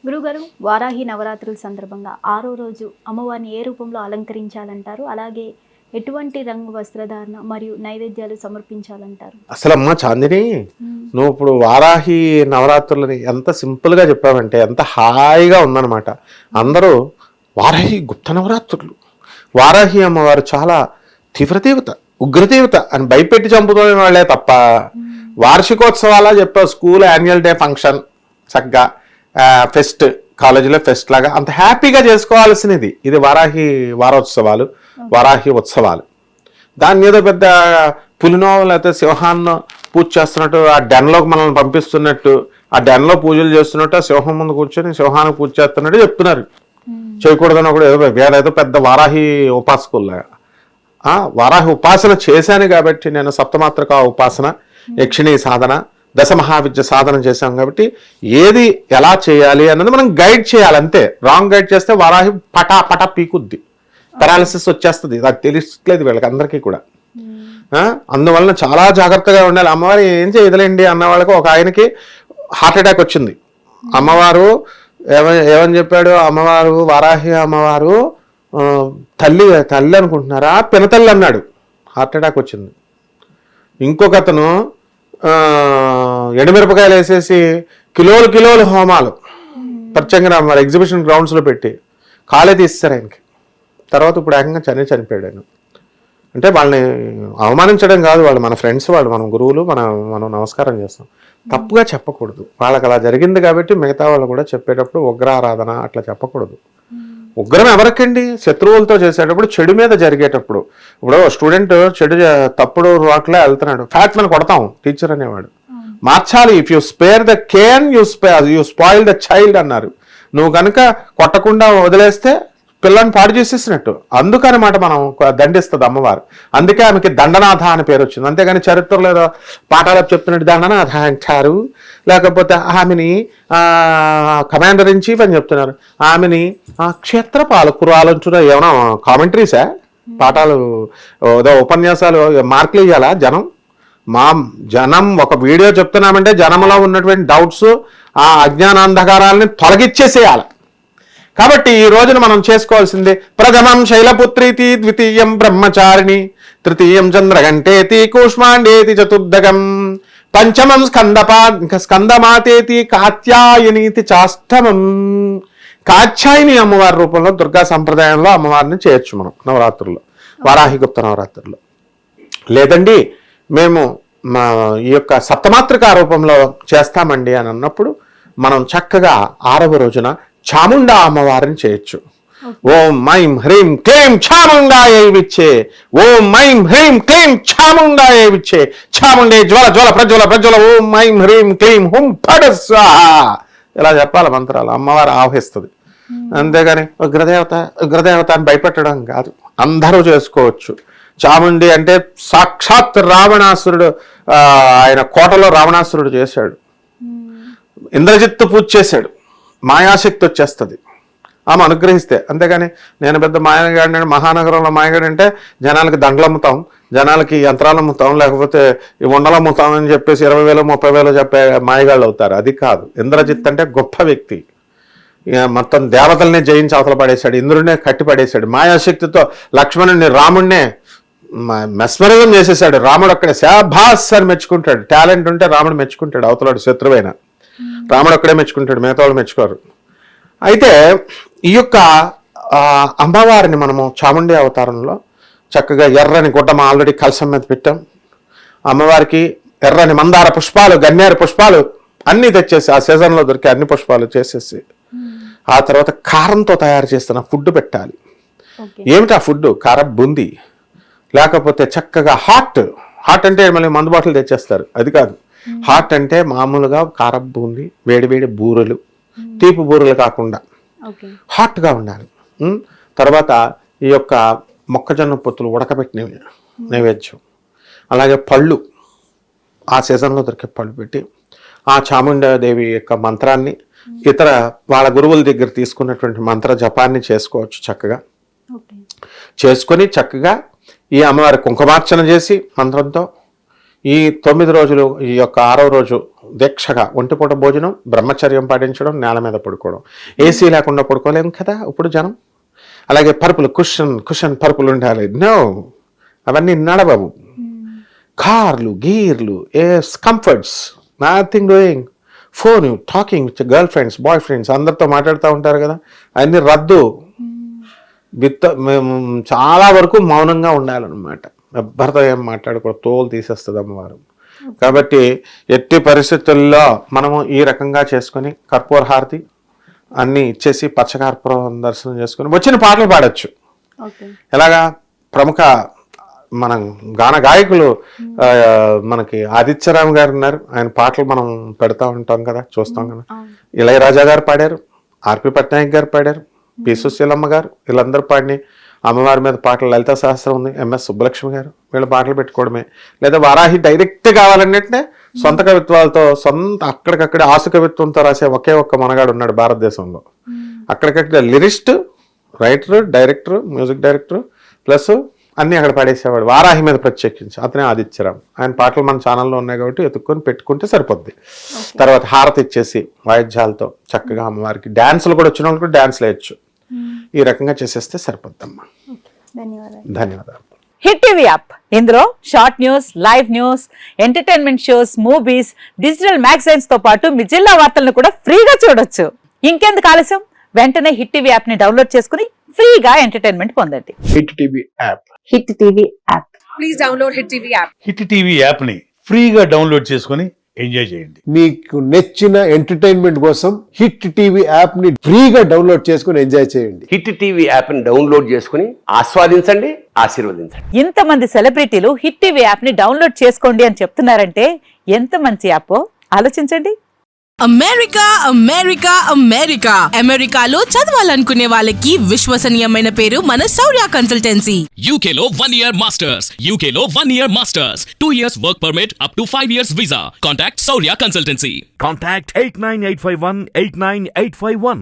గురుగారు, వారాహి నవరాత్రుల సందర్భంగా 6వ రోజు అమ్మవారిని ఏ రూపంలో అలంకరించాలంటారు? అలాగే ఎటువంటి రంగు వస్త్రధారణ మరియు నైవేద్యాలు సమర్పించాలంటారు? అసలమ్మా చాందిని, నువ్వు ఇప్పుడు వారాహి నవరాత్రులని ఎంత సింపుల్గా చెప్పావంటే ఎంత హాయిగా ఉందన్నమాట. అందరూ వారాహి గుప్త నవరాత్రులు, వారాహి అమ్మవారు చాలా తీవ్రదేవత, ఉగ్రదేవత అని భయపెట్టి చంపుతున్న వాళ్ళే తప్ప వార్షికోత్సవాలా చెప్పావు. స్కూల్ యాన్యువల్ డే ఫంక్షన్ చక్కగా ఫెస్ట్, కాలేజీలో ఫెస్ట్ లాగా అంత హ్యాపీగా చేసుకోవాల్సినది ఇది వారాహి వారోత్సవాలు, వారాహి ఉత్సవాలు. దాన్ని ఏదో పెద్ద పులినో లేకపోతే సింహాన్ని పూజ చేస్తున్నట్టు, ఆ డెన్లోకి మనల్ని పంపిస్తున్నట్టు, ఆ డెన్లో పూజలు చేస్తున్నట్టు, ఆ సింహం ముందు కూర్చొని సింహానికి పూజ చేస్తున్నట్టు చెప్తున్నారు. చేయకూడదని కూడా ఏదో పెద్ద వారాహి ఉపాసకుల్లాగా. వారాహి ఉపాసన చేశాను కాబట్టి నేను సప్తమాత్రక ఉపాసన, యక్షిణీ సాధన, దశమహావిద్య సాధన చేశాం కాబట్టి ఏది ఎలా చేయాలి అన్నది మనం గైడ్ చేయాలి అంతే. రాంగ్ గైడ్ చేస్తే వారాహి పటా పీకుద్ది, పెరాలసిస్ వచ్చేస్తుంది. అది తెలియట్లేదు వీళ్ళకి అందరికీ కూడా. అందువలన చాలా జాగ్రత్తగా ఉండాలి. అమ్మవారు ఏం చేయదులేండి అన్న వాళ్ళకి ఒక ఆయనకి హార్ట్ అటాక్ వచ్చింది. అమ్మవారు ఏమని చెప్పాడు, అమ్మవారు వారాహి అమ్మవారు తల్లి అనుకుంటున్నారా, పినతల్లి అన్నాడు. హార్ట్ అటాక్ వచ్చింది. ఇంకొక అతను ఎండుమిరపకాయలు వేసేసి కిలోలు హోమాలు ప్రత్యంగా మరి ఎగ్జిబిషన్ గ్రౌండ్స్లో పెట్టి కాలే తీస్తారు ఆయనకి. తర్వాత ఇప్పుడు ఏకంగా చనిపోయాడు ఆయన. అంటే వాళ్ళని అవమానించడం కాదు, వాళ్ళు మన ఫ్రెండ్స్, వాళ్ళు మన గురువులు, మనం నమస్కారం చేస్తాం. తప్పుగా చెప్పకూడదు. వాళ్ళకి అలా జరిగింది కాబట్టి మిగతా వాళ్ళు కూడా చెప్పేటప్పుడు ఉగ్రారాధన అట్లా చెప్పకూడదు. ఉగ్రం ఎవరికండి? శత్రువులతో చేసేటప్పుడు, చెడు మీద జరిగేటప్పుడు. ఇప్పుడు స్టూడెంట్ చెడు తప్పుడు వాటిలో వెళ్తున్నాడు, ఫ్యాట్ మనం కొడతాం టీచర్ అనేవాడు. మార్చాలి. If you spare the cane you spoil the child అన్నారు. నువ్వు కనుక కొట్టకుండా వదిలేస్తే పిల్లని పాడు చేసేసినట్టు. అందుకనమాట మనం దండిస్తుంది అమ్మవారు. అందుకే ఆమెకి దండనాథ అని పేరు వచ్చింది. అంతేగాని చరిత్రలో ఏదో పాఠాలకు చెప్తున్నట్టు దండనాథ అంటారు, లేకపోతే ఆమెని కమాండర్ ఇన్ చీఫ్ అని చెప్తున్నారు, ఆమెని క్షేత్ర పాలకురాలు అంటున్నారు. ఏమన్నా కామెంటరీసా? పాఠాలు ఏదో ఉపన్యాసాలు మార్కులు ఇవ్వాలా జనం ఒక వీడియో చెప్తున్నామంటే జనంలో ఉన్నటువంటి డౌట్స్, ఆ అజ్ఞానాంధకారాలని తొలగిచ్చేసేయాలి. కాబట్టి ఈ రోజున మనం చేసుకోవాల్సిందే, ప్రథమం శైలపుత్రీతి, ద్వితీయం బ్రహ్మచారిణి, తృతీయం చంద్రగంటేతి, కూష్మాండేతి చతుర్దగం, పంచమం స్కందమాతేతి, కాత్యాయనీతి చాష్టమం. కాత్యాయని అమ్మవారి రూపంలో దుర్గా సంప్రదాయంలో అమ్మవారిని చేయొచ్చు మనం నవరాత్రుల్లో, వారాహి గుప్త నవరాత్రుల్లో. లేదండి మేము ఈ యొక్క సప్తమాత్రికా రూపంలో చేస్తామండి అని అన్నప్పుడు మనం చక్కగా 6వ రోజున చాముండా అమ్మవారిని చేయొచ్చు. ఓం మైం హ్రీం క్లీం చాముండాయ విచ్చే, ఓం మైం హ్రీం క్లీం చాముండాయ విచ్చే, చాముండే జ్వల జ్వల ప్రజ్వల ప్రజ్వల, ఓం మైం హ్రీం క్లీం హుం ఫడ స్వాహా. ఇలా చెప్పాలి మంత్రాలు. అమ్మవారు ఆవహిస్తుంది. అంతేగాని ఉగ్రదేవత అని భయపెట్టడం కాదు, అందరూ చేసుకోవచ్చు. చాముండి అంటే సాక్షాత్ రావణాసురుడు, ఆయన కోటలో రావణాసురుడు చేశాడు. ఇంద్రజిత్తు పూజ చేశాడు. మాయాశక్తి వచ్చేస్తుంది ఆమె అనుగ్రహిస్తే. అంతేగాని నేను పెద్ద మాయగాడిని, మహానగరంలో మాయగాడి అంటే జనాలకి దండలు అమ్ముతాం, జనాలకి యంత్రాలు అమ్ముతాం, లేకపోతే ఈ ఉండలు అమ్ముతాం అని చెప్పేసి 20,000 30,000 చెప్పే మాయగాళ్ళు అవుతారు. అది కాదు. ఇంద్రజిత్ అంటే గొప్ప వ్యక్తి. మొత్తం దేవతల్ని జయించి అవతల పడేశాడు, ఇంద్రుడినే కట్టి పడేశాడు. మాయాశక్తితో లక్ష్మణుడిని, రాముడినే మెస్మరిజం చేసేసాడు. రాముడు అక్కడే శాభాస్ అని మెచ్చుకుంటాడు. టాలెంట్ ఉంటే రాముడు మెచ్చుకుంటాడు, అవతలాడు శత్రువైన రాముడు అక్కడే మెచ్చుకుంటాడు, మిగతా వాళ్ళు మెచ్చుకోరు. అయితే ఈ యొక్క అమ్మవారిని మనము చాముండి అవతారంలో చక్కగా ఎర్రని గుడ్డమ ఆల్రెడీ కలసం మీద పెట్టాం. అమ్మవారికి ఎర్రని మందార పుష్పాలు, గన్నేరు పుష్పాలు అన్నీ తెచ్చేసి, ఆ సీజన్లో దొరికే అన్ని పుష్పాలు చేసేసి, ఆ తర్వాత కారంతో తయారు చేస్తున్న ఫుడ్ పెట్టాలి. ఏమిటి ఆ ఫుడ్? కారం బూందీ, లేకపోతే చక్కగా హాట్ అంటే మళ్ళీ మందు బాటలు తెచ్చేస్తారు, అది కాదు. హాట్ అంటే మామూలుగా కారం బూందీ, వేడి బూరెలు, తీపి బూరెలు కాకుండా హాట్గా ఉండాలి. తర్వాత ఈ యొక్క మొక్కజొన్న పొత్తులు ఉడకబెట్టినవి నైవేద్యం, అలాగే పళ్ళు, ఆ సీజన్లో దొరికే పళ్ళు పెట్టి, ఆ చాముండాదేవి యొక్క మంత్రాన్ని ఇతర వాళ్ళ గురువుల దగ్గర తీసుకున్నటువంటి మంత్ర జపాన్ని చేసుకోవచ్చు. చక్కగా చేసుకొని చక్కగా ఈ అమ్మవారి కుంకుమార్చన చేసి మంత్రంతో ఈ 9 రోజులు ఈ యొక్క 6వ రోజు దీక్షగా ఒంటిపూట భోజనం, బ్రహ్మచర్యం పాటించడం, నేల మీద పడుకోవడం. ఏసీ లేకుండా పడుకోలేము కదా ఇప్పుడు జనం. అలాగే పరుపులు కుషన్ పరుపులు ఉండాలి. నో, అవన్నీ నడవవు. కార్లు గీర్లు comforts, nothing doing. Phone talking with girl friends, boy friends, అందరితో మాట్లాడుతూ ఉంటారు కదా, అన్ని రద్దు. మేము చాలా వరకు మౌనంగా ఉండాలన్నమాట. ఎవ్వరితో ఏం మాట్లాడకూడదు, తోలు తీసేస్తుంది అమ్మవారు. కాబట్టి ఎట్టి పరిస్థితుల్లో మనము ఈ రకంగా చేసుకొని కర్పూర హారతి అన్నీ ఇచ్చేసి పచ్చకర్పూరం దర్శనం చేసుకొని వచ్చిన పాటలు పాడచ్చు. ఎలాగా ప్రముఖ మన గాన గాయకులు మనకి ఆదిత్యరామ్ గారు ఉన్నారు, ఆయన పాటలు మనం పెడతా ఉంటాం కదా, చూస్తాం కదా. ఇళయరాజా గారు పాడారు, ఆర్పి పట్నాయక్ గారు పాడారు, పి సుశీలమ్మ గారు, వీళ్ళందరూ పాడిని. అమ్మవారి మీద పాటలు లలిత సహస్రం ఉంది, ఎంఎస్ సుబ్బలక్ష్మి గారు, వీళ్ళ పాటలు పెట్టుకోవడమే. లేదా వారాహి డైరెక్ట్ కావాలన్నట్టే సొంత కవిత్వాలతో, సొంత అక్కడికక్కడే ఆసు కవిత్వంతో రాసే ఒకే ఒక్క మనగాడు ఉన్నాడు భారతదేశంలో. అక్కడికక్కడ lyricist, writer, director, music director plus అన్నీ అక్కడ పాడేసేవాడు. వారాహి మీద ప్రత్యేకించి అతనే ఆదిత్యరామ్. ఆయన పాటలు మన ఛానల్లో ఉన్నాయి కాబట్టి ఎత్తుక్కొని పెట్టుకుంటే సరిపోద్ది. తర్వాత హారతి ఇచ్చేసి వాయిద్యాలతో చక్కగా అమ్మవారికి డ్యాన్సులు కూడా వచ్చిన వాళ్ళు కూడా డ్యాన్స్లు వేయచ్చు. ఈ రకంగా చేసేస్తే సరిపోద్దమ్మా. ధన్యవాదాలు. హిట్ టీవీ యాప్, ఇందులో short news, live news, entertainment shows, movies, digital magazines తో పాటు మీ జిల్లా వార్తలను కూడా ఫ్రీగా చూడొచ్చు. ఇంకెందుకు ఆలస్యం, వెంటనే హిట్ టీవీ యాప్ ని డౌన్లోడ్ చేసుకుని ఫ్రీగా ఎంటర్టైన్మెంట్ పొందండి. Hit TV app. Hit TV app. Please download hit TV app. Hit TV app ని ఫ్రీగా డౌన్లోడ్ చేసుకుని ఎంజాయ్ చేయండి. మీకు నచ్చిన ఎంటర్టైన్మెంట్ కోసం హిట్ టీవీ యాప్ ని ఫ్రీగా డౌన్లోడ్ చేసుకుని ఎంజాయ్ చేయండి. హిట్ టీవీ యాప్ ని డౌన్లోడ్ చేసుకుని ఆస్వాదించండి, ఆశీర్వదించండి. ఇంతమంది సెలబ్రిటీలు హిట్ టీవీ యాప్ ని డౌన్లోడ్ చేసుకోండి అని చెప్తున్నారంటే ఎంత మంచి యాప్ ఆలోచించండి. అమెరికా అమెరికా అమెరికా అమెరికాలో చదవాలనుకునే వాళ్ళకి విశ్వసనీయమైన పేరు మన శౌర్య కన్సల్టెన్సీ. UK లో 1 year masters. UK లో 1 year masters. 2 years work permit up to 5 years visa. Contact Saurya Consultancy. Contact 89851 89851.